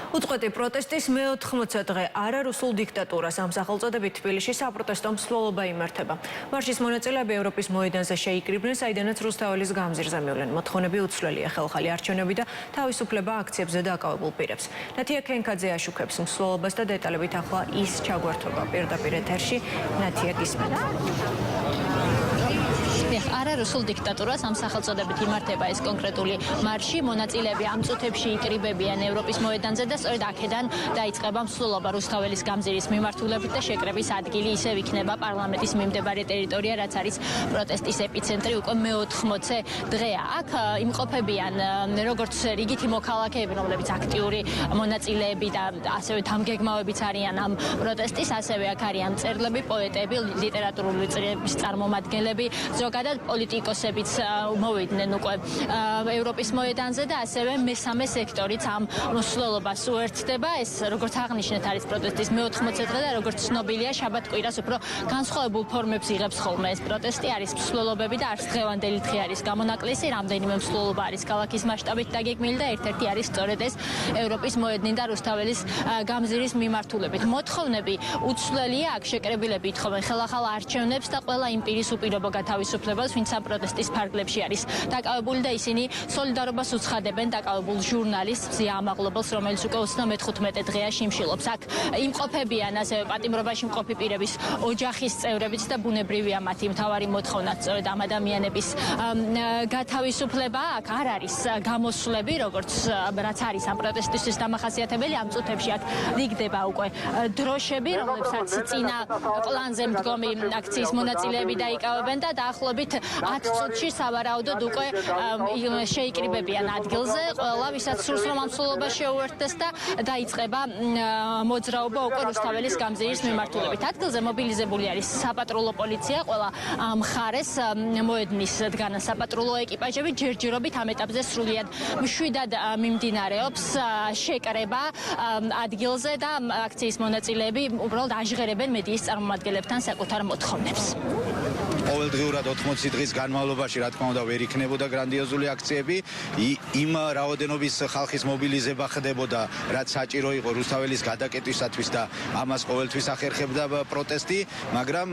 უწყვეტი პროტესტის მე-80 დღე არარუსულ დიქტატურას ამ სახელწოდებით თბილისში საპროტესტო მსვლელობა იმართება. მარშის მონაწილეები ევროპის მოედანზე შეიკრიბნენ, საიდანაც რუსთაველის გამზირზე მივლენ. მოთხოვნები უცვლელია ხელხალი არჩევნები და თავისუფლება აქციებზე დაკავებულ პირებს. ნათია ქენკაძე აშუქებს მსვლელობას და დეტალებით ახლა ის ჩაგვართობა პირდაპირ ეთერში. ნათია, გისმენთ. არარუსულ დიქტატურას ამ სახელწოდებით იმართება ეს კონკრეტული მარში. მონაწილეები ამ წუთებში იკრიბებიან ევროპის მოედანზე და სწორედ აქედან დაიწყება მსვლელობა რუსთაველის გამზირის მიმართულებით და შეკრების ადგილი ისევ იქნება პარლამენტის მიმდებარე ტერიტორია, რაც არის პროტესტის ეპიცენტრი უკვე მე-80 დღეა. აქ იმყოფებიან როგორც რიგითი მოქალაქეები, რომლებიც აქტიური მონაწილეები და ასევე თამგეგმავებიც არიან ამ პროტესტის, ასევე აქ არიან მწერლები, პოეტები, ლიტერატურული წრეების წარმომადგენლები, ზოგადად პოლიტიკოსებიც მოვიდნენ უკვე ევროპის მოედანზე და ასევე მესამე სექტორიც ამ მსვლელობას უერთდება. ეს როგორც აღნიშნეთ არის პროტესტის მე-80 დღე და როგორც ცნობილია შაბათ-კვირას უფრო განსხვავებულ ფორმებს იღებს ხოლმე ეს პროტესტი. არის მსვლელობები და არც დღევანდელი დღე არის გამონაკლისი, რამდენიმე მსვლელობა არის ქალაქის მასშტაბით დაგეგმილი და ერთ-ერთი არის სწორედ ეს ევროპის მოედნი და რუსთაველის გამზირის მიმართულებით. მოთხოვნები უცვლელია, აქ შეკრებილები ითხოვენ ხელახალ არჩევნებს და ყველა იმ პირის უპირობო გათავისუფლებას, ვინც ამ პროტესტის ფარგლებში არის დაკავებული და ისინი სოლიდარობას უცხადებენ დაკავებულ ჟურნალისტს ზია ამაღლობელს, რომელიც უკვე 35 დღეა შიმშილობს. აქ იმყოფებიან ასევე პატიმრობაში მყოფი პირების ოჯახის წევრებიც და ბუნებრივია მათი მთავარი მოთხოვნა სწორედ ამ ადამიანების გათავისუფლება. აქ არ არის გამოსვლები, როგორც რაც არის ამ პროტესტისთვის დამახასიათებელი. ამ წუთებში აქ რიგდება უკვე დროშები, რომლებსაც წინა პლანზე მდგომი აქციის მონაწილეები დაიკავებენ და დაახლოებით 10 წუთში სავარაუდოდ უკვე შეიკრიბებიან ადგილზე. ყველა ვისაც სურს რომ ამ მსვლელობას შეუერთდეს და დაიწყება მოძრაობა უკვე რუსთაველის გამზირის მიმართულებით. ადგილზე მობილიზებული არის საპატრულო პოლიცია, ყველა მხარეს მოედნის დგან საპატრულო ეკიპაჟები. ჯერჯერობით ამ ეტაპზე სრულიად მშვიდად მიმდინარეობს შეკრება ადგილზე და აქციის მონაწილეები უბრალოდ აჟღერებენ მედიის წარმომადგენლებთან საკუთარ მოთხოვნებს. ყოველდღიურად 80 დღის განმავლობაში, რა თქმა უნდა, ვერ იქნებოდა გრანდიოზული აქციები. იმ რაოდენობის ხალხის მობილიზება ხდებოდა, რაც საჭირო იყო რუსთაველის გადაკეთვისათვის და ამას ყოველთვის ახერხებდა პროტესტი, მაგრამ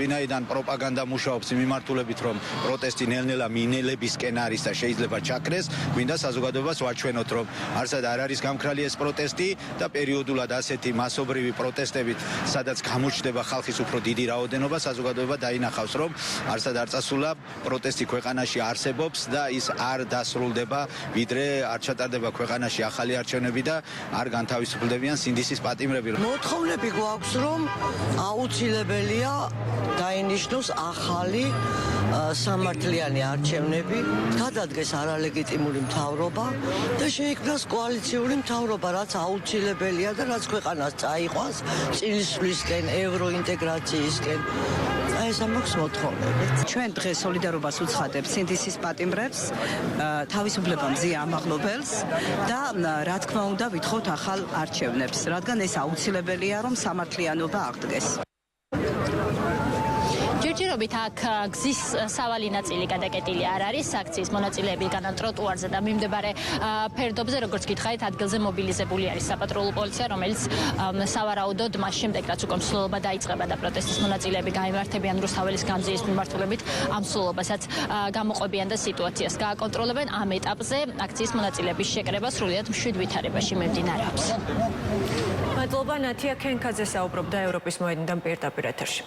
ვინაიდან პროპაგანდა მუშაობს მიმართულებით, რომ პროტესტი ნელ-ნელა მინელებისკენ არის და შეიძლება ჩაქრეს, გვინდა საზოგადოებას ვაჩვენოთ, რომ არსად არ არის გამქრალი ეს პროტესტი და პერიოდულად ასეთი მასობრივი პროტესტებით, სადაც გამოჩნდება ხალხის უფრო დიდი რაოდენობა, საზოგადოება დაინახავს, რომ არსად არ წასულა პროტესტი ქვეყანაში არსებობს და ის არ დასრულდება, ვიდრე არ ჩატარდება ქვეყანაში ახალი არჩევნები და არ განთავისუფლდებიან სინდისის პატიმრები. მოთხოვნები გვაქვს, რომ აუცილებელია დაინიშნოს ახალი სამართლიანი არჩევნები, გადადგეს არალეგიტიმური მთავრობა და შეიქმნას კოალიციური მთავრობა, რაც აუცილებელია და რაც ქვეყანას წაიყვანს წინსვლისკენ, ევროინტეგრაციისკენ. ეს ამაქვს მოთხოვნები. ჩვენ დღეს სოლიდარობას უცხადებთ სინდისის პატიმრებს, თავისუფლება მზია ამაღლობელს და რა თქმა უნდა ვითხოვთ ახალ არჩევნებს, რადგან ეს აუცილებელია, რომ სამართლიანობა აღდგეს. ჯერჯერობით აქ გზის სავალი ნაწილი გადაკეტილი არ არის. აქციის მონაწილეები განან ტროტუარზე და მიმდებარე ფერდობზე, როგორც გითხარით, ადგილზე მობილიზებული არის საპატრულო პოლიცია, რომელიც სავარაუდოდ მას შემდეგ, რაც უკვე მსვლელობა დაიწყება და პროტესტის მონაწილეები გაიმართებიან რუსთაველის გამზირის მიმართულებით, ამ მსვლელობასაც გამოყვებიან და სიტუაციას გააკონტროლებენ. ამ ეტაპზე აქციის მონაწილეების შეკრება სრულიად მშვიდ ვითარებაში მიმდინარეობს. მადლობა, ნათია ქენკაძე საუბრობდა ევროპის მოედნიდან პირდაპირ ეთერში.